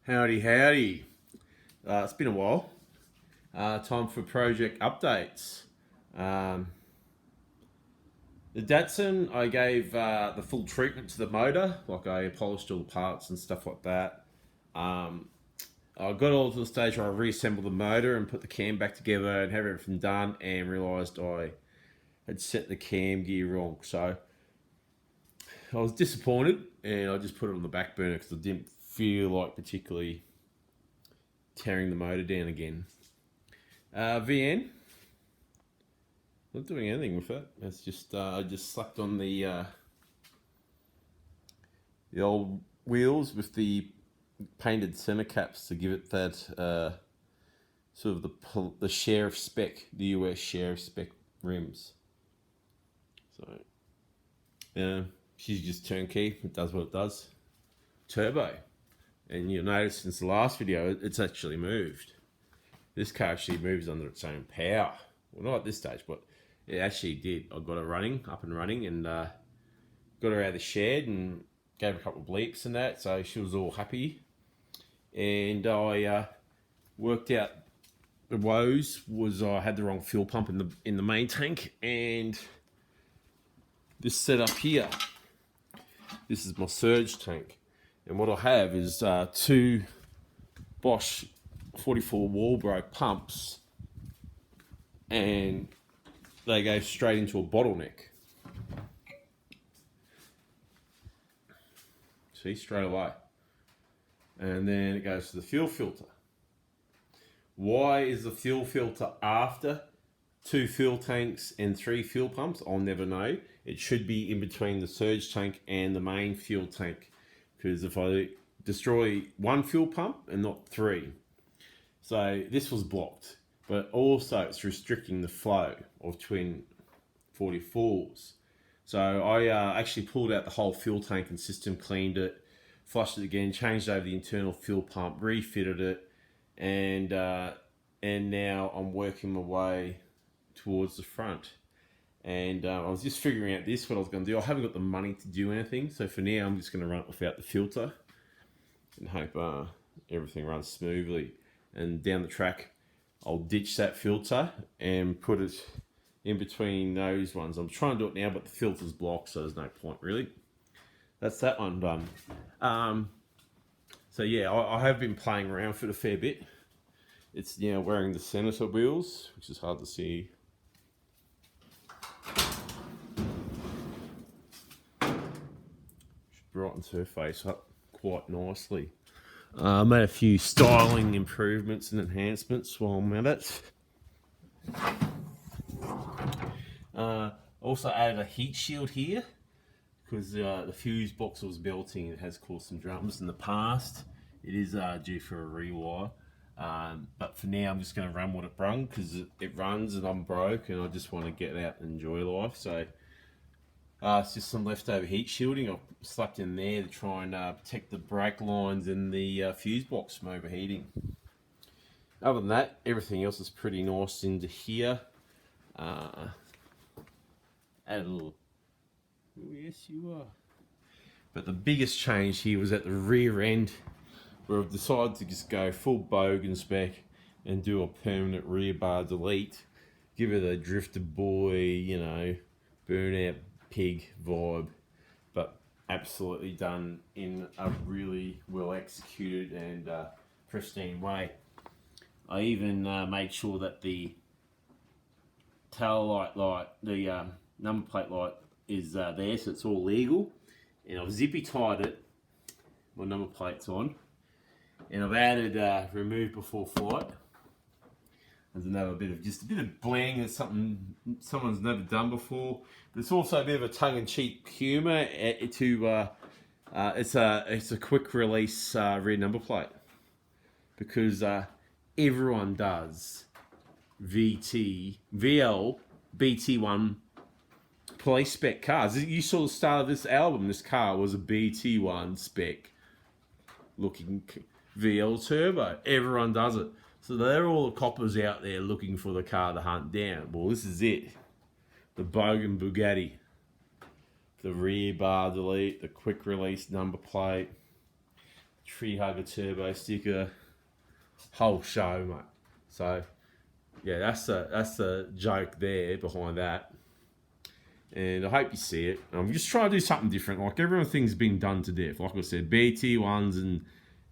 Howdy, howdy. It's been a while. Time for project updates. Um, the Datsun, I gave the full treatment to the motor, like I polished all the parts and stuff like that. Um, I got all to the stage where I reassembled the motor and put the cam back together and have everything done, and realised I had set the cam gear wrong. So I was disappointed, and I just put it on the back burner because I didn't feel like particularly tearing the motor down again. VN, not doing anything with it. It's just I just slapped on the old wheels with the painted center caps to give it that sort of the sheriff spec, the US sheriff spec rims. So yeah, she's just turnkey. It does what it does. Turbo, and you'll notice since the last video, it's actually moved. This car actually moves under its own power. Well, not at this stage, but it actually did. I got her up and running, and got her out of the shed and gave her a couple of bleeps and that, so she was all happy. And I worked out the woes was I had the wrong fuel pump in the main tank, and this setup here, this is my surge tank. And what I have is two Bosch 44 Walbro pumps, and they go straight into a bottleneck. See, straight away. And then it goes to the fuel filter. Why is the fuel filter after 2 fuel tanks and 3 fuel pumps? I'll never know. It should be in between the surge tank and the main fuel tank, because if I destroy 1 fuel pump and not 3. So this was blocked, but also it's restricting the flow of twin 44s. So I actually pulled out the whole fuel tank and system, cleaned it, flushed it again, changed over the internal fuel pump, refitted it, and now I'm working my way towards the front. And I was just figuring out what I was going to do. I haven't got the money to do anything, so for now I'm just going to run it without the filter and hope everything runs smoothly. And down the track, I'll ditch that filter and put it in between those ones. I'm trying to do it now, but the filter's blocked, so there's no point really. That's that one done. So yeah, I have been playing around with it a fair bit. It's now wearing the Senator wheels, which is hard to see. Should brighten her face up quite nicely. Made a few styling improvements and enhancements while I'm at it. Also added a heat shield here, because the fuse box was belting. It has caused some dramas in the past. It is due for a rewire. But for now I'm just going to run what it brung, because it runs and I'm broke and I just want to get out and enjoy life. So it's just some leftover heat shielding I've slapped in there to try and protect the brake lines and the fuse box from overheating. Other than that, everything else is pretty nice into here. Add a little... Oh, yes, you are. But the biggest change here was at the rear end, where I've decided to just go full bogan spec and do a permanent rear bar delete. Give it a drifter boy, burnout pig vibe, but absolutely done in a really well executed and pristine way. I even made sure that the tail light, the number plate light is there, so it's all legal. And I've zippy tied it, my number plate's on, and I've added remove before flight. There's another bit of bling. It's something someone's never done before. But it's also a bit of a tongue-in-cheek humour it's a quick release rear number plate, because everyone does VL, BT1 police spec cars. You saw the start of this album. This car was a BT1 spec looking VL turbo. Everyone does it. So they're all the coppers out there looking for the car to hunt down. Well, this is it. The Bogan Bugatti. The rear bar delete, the quick release number plate. Tree Hugger Turbo sticker, whole show, mate. So yeah, that's the joke there behind that. And I hope you see it. I'm just trying to do something different. Like everything's been done to death. Like I said, BT1s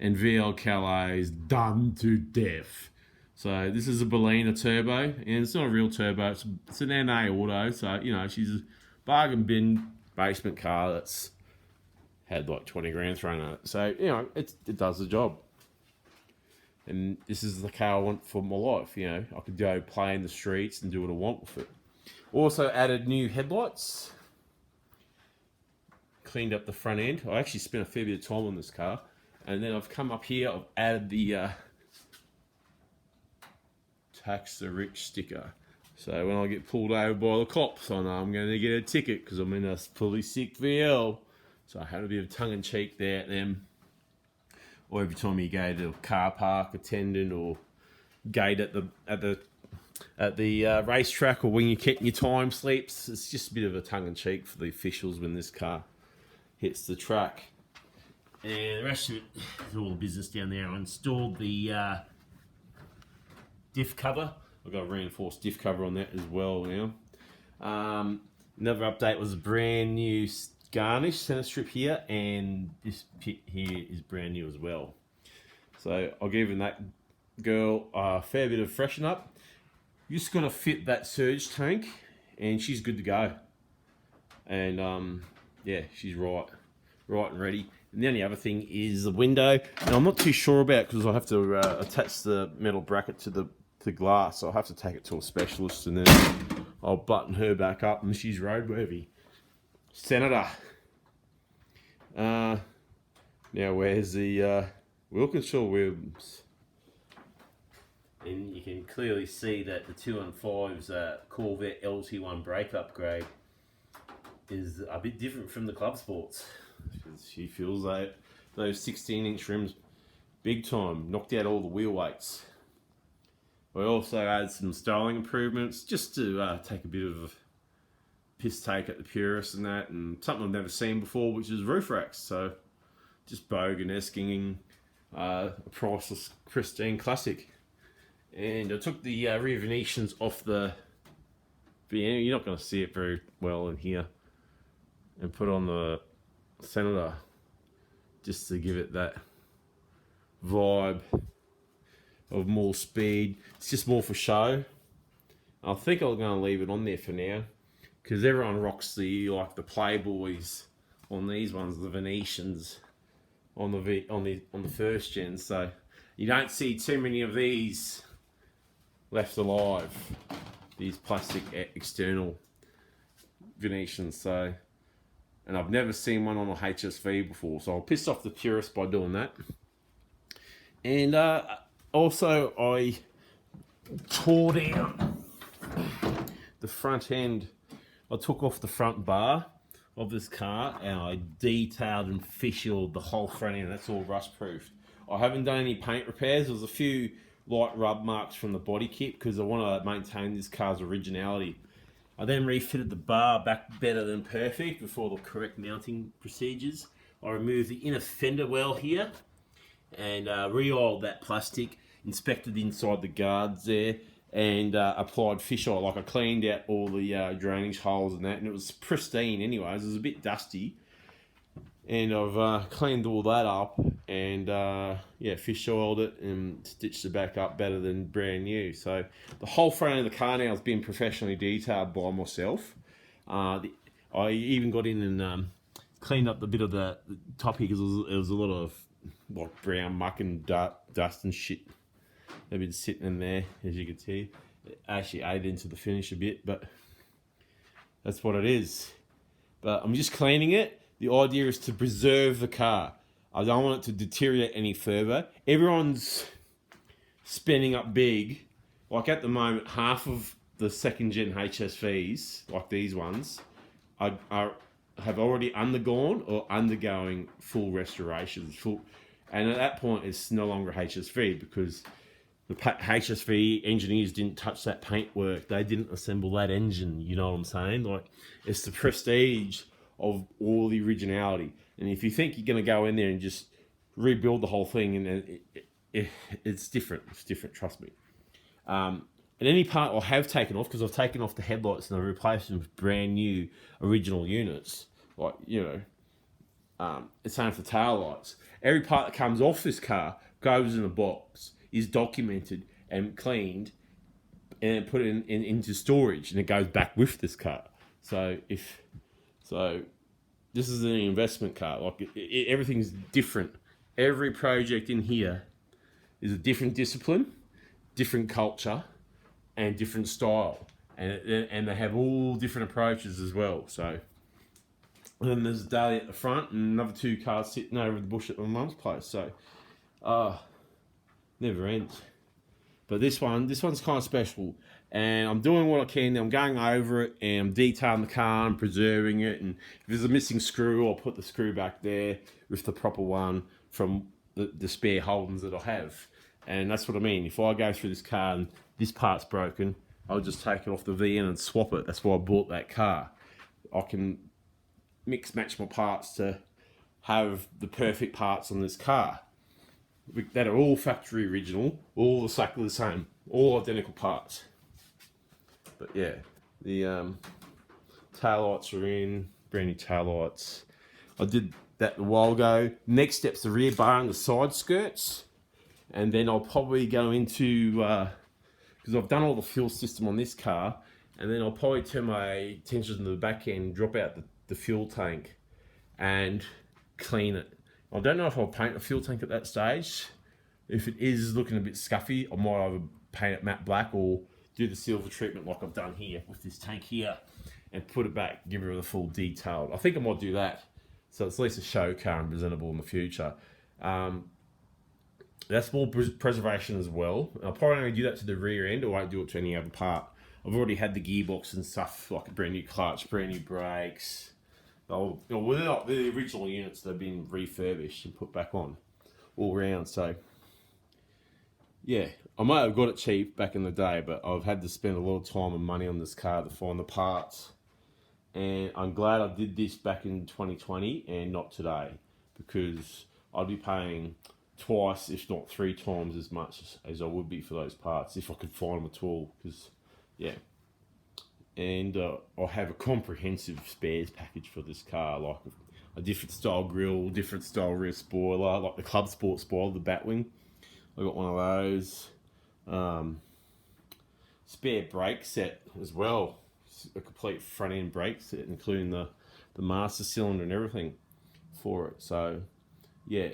and VL Calais done to death. So this is a Bellina turbo, and it's not a real turbo. It's an NA auto. So you know, she's a bargain bin basement car that's had like 20 grand thrown at it. So you know, it does the job. And this is the car I want for my life. You know, I could go play in the streets and do what I want with it. Also added new headlights. Cleaned up the front end. I actually spent a fair bit of time on this car. And then I've come up here, I've added the Tax the Rich sticker. So when I get pulled over by the cops, I know I'm going to get a ticket because I'm in a fully sick VL. So I had a bit of tongue-in-cheek there at them. Or every time you go to a car park attendant or gate at the racetrack, or when you're getting your time slips, it's just a bit of a tongue-in-cheek for the officials when this car hits the track. And the rest of it is all the business down there. I installed the diff cover. I've got a reinforced diff cover on that as well now. Another update was a brand new garnish center strip here, and this pit here is brand new as well. So I'll give that girl a fair bit of freshen up. You just got to fit that surge tank, and she's good to go. And yeah, she's right and ready. And the only other thing is the window. Now I'm not too sure about because I have to attach the metal bracket to the glass. So I'll have to take it to a specialist, and then I'll button her back up, and she's roadworthy. Senator. Now where's the Wilkinshaw wheels? And you can clearly see that the 215's Corvette LT1 brake upgrade is a bit different from the Club Sports. She feels like those 16-inch rims big time, knocked out all the wheel weights. I also added some styling improvements just to take a bit of a piss take at the purists and that, and something I've never seen before, which is roof racks. So just bogan-esking a priceless pristine classic. And I took the rear Venetians off the VM. You're not going to see it very well in here. And put on the Senator just to give it that vibe of more speed. It's just more for show. I think I'm going to leave it on there for now because everyone rocks the Playboys on these ones, the Venetians on the first gen. So you don't see too many of these left alive, these plastic external Venetians. So, and I've never seen one on a HSV before, so I'll piss off the purists by doing that. And also I tore down the front end. I took off the front bar of this car and I detailed and fissured the whole front end. That's all rust proofed. I haven't done any paint repairs. There was a few light rub marks from the body kit because I want to maintain this car's originality. I then refitted the bar back better than perfect before the correct mounting procedures. I removed the inner fender well here and re-oiled that plastic, inspected inside the guards there, and applied fish oil. Like I cleaned out all the drainage holes and that, and it was pristine anyways. It was a bit dusty. And I've cleaned all that up and yeah, fish oiled it and stitched it back up better than brand new. So the whole front of the car now has been professionally detailed by myself. I even got in and cleaned up the bit of the top here because it was a lot of like brown muck and dust and shit. They've been sitting in there, as you can see. It actually ate into the finish a bit, but that's what it is. But I'm just cleaning it. The idea is to preserve the car. I don't want it to deteriorate any further. Everyone's spending up big. Like at the moment, half of the second gen HSVs, like these ones, have already undergone or undergoing full restorations. And at that point, it's no longer HSV because the HSV engineers didn't touch that paintwork. They didn't assemble that engine. You know what I'm saying? Like, it's the prestige of all the originality. And if you think you're going to go in there and just rebuild the whole thing, and it's different. It's different, trust me. And any part I have taken off, because I've taken off the headlights and I've replaced them with brand new original units, like, it's same for tail lights. Every part that comes off this car goes in a box, is documented and cleaned, and put it into storage, and it goes back with this car. So this is an investment car. Like everything's different. Every project in here is a different discipline, different culture, and different style, and they have all different approaches as well. So, and then there's a daily at the front, and another 2 cars sitting over the bush at my mum's place. So, never ends. But this one's kind of special, and I'm doing what I can. I'm going over it, and I'm detailing the car and preserving it. And if there's a missing screw, I'll put the screw back there with the proper one from the spare Holdens that I have. And that's what I mean. If I go through this car and this part's broken, I'll just take it off the VN and swap it. That's why I bought that car. I can match my parts to have the perfect parts on this car that are all factory original, all exactly the same, all identical parts. But yeah, the tail lights are in, brand new tail lights. I did that a while ago. Next step's the rear bar and the side skirts. And then I'll probably go into, because I've done all the fuel system on this car, and then I'll probably turn my attention to the back end, drop out the fuel tank, and clean it. I don't know if I'll paint the fuel tank at that stage. If it is looking a bit scuffy, I might either paint it matte black or do the silver treatment like I've done here with this tank here, and put it back, give it a full detail. I think I might do that, so it's at least a show car and presentable in the future. That's more preservation as well. I'll probably only do that to the rear end, or I won't do it to any other part. I've already had the gearbox and stuff, like a brand new clutch, brand new brakes. Well, they're not the original units. They've been refurbished and put back on all round. So, yeah, I might have got it cheap back in the day, but I've had to spend a lot of time and money on this car to find the parts. And I'm glad I did this back in 2020 and not today, because I'd be paying twice, if not 3 times as much as I would be for those parts if I could find them at all. Because, yeah. And I have a comprehensive spares package for this car, like a different style grille, different style rear spoiler, like the Club Sport spoiler, the Batwing. I got one of those. Spare brake set as well, a complete front end brake set, including the master cylinder and everything for it. So, yeah.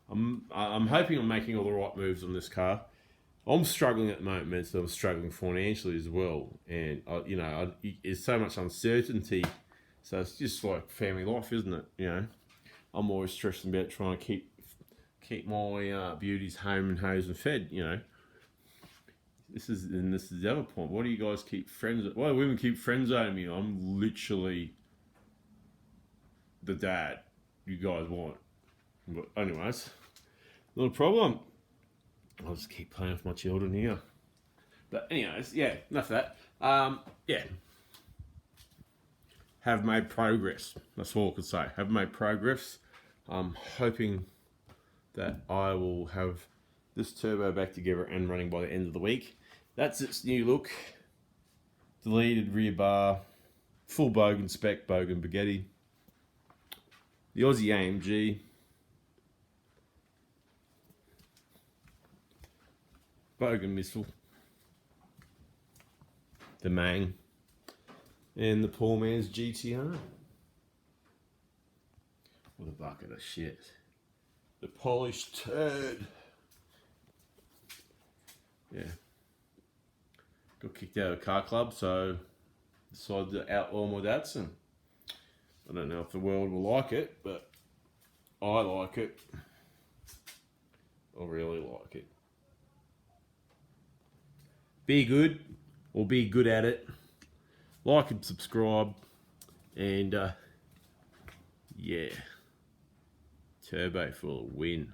I'm hoping I'm making all the right moves on this car. I'm struggling at the moment, so I'm struggling financially as well, and there's so much uncertainty. So it's just like family life, isn't it? I'm always stressing about trying to keep my beauties home and hosed and fed. This is the other point. Why do you guys keep friends? Why do women keep friends zoning me? I'm literally the dad you guys want. But anyways, not a problem. I'll just keep playing with my children here. But anyways, yeah, enough of that. Yeah. Have made progress. That's all I could say. Have made progress. I'm hoping that I will have this turbo back together and running by the end of the week. That's its new look. Deleted rear bar. Full Bogan spec, Bogan Bugatti. The Aussie AMG. Bogan missile, the Mang, and the poor man's GTR. What a bucket of shit. The polished turd. Yeah. Got kicked out of the car club, so decided to outlaw my Datsun. I don't know if the world will like it, but I like it. I really like it. Be good, or be good at it. Like and subscribe, and yeah, turbo for a win.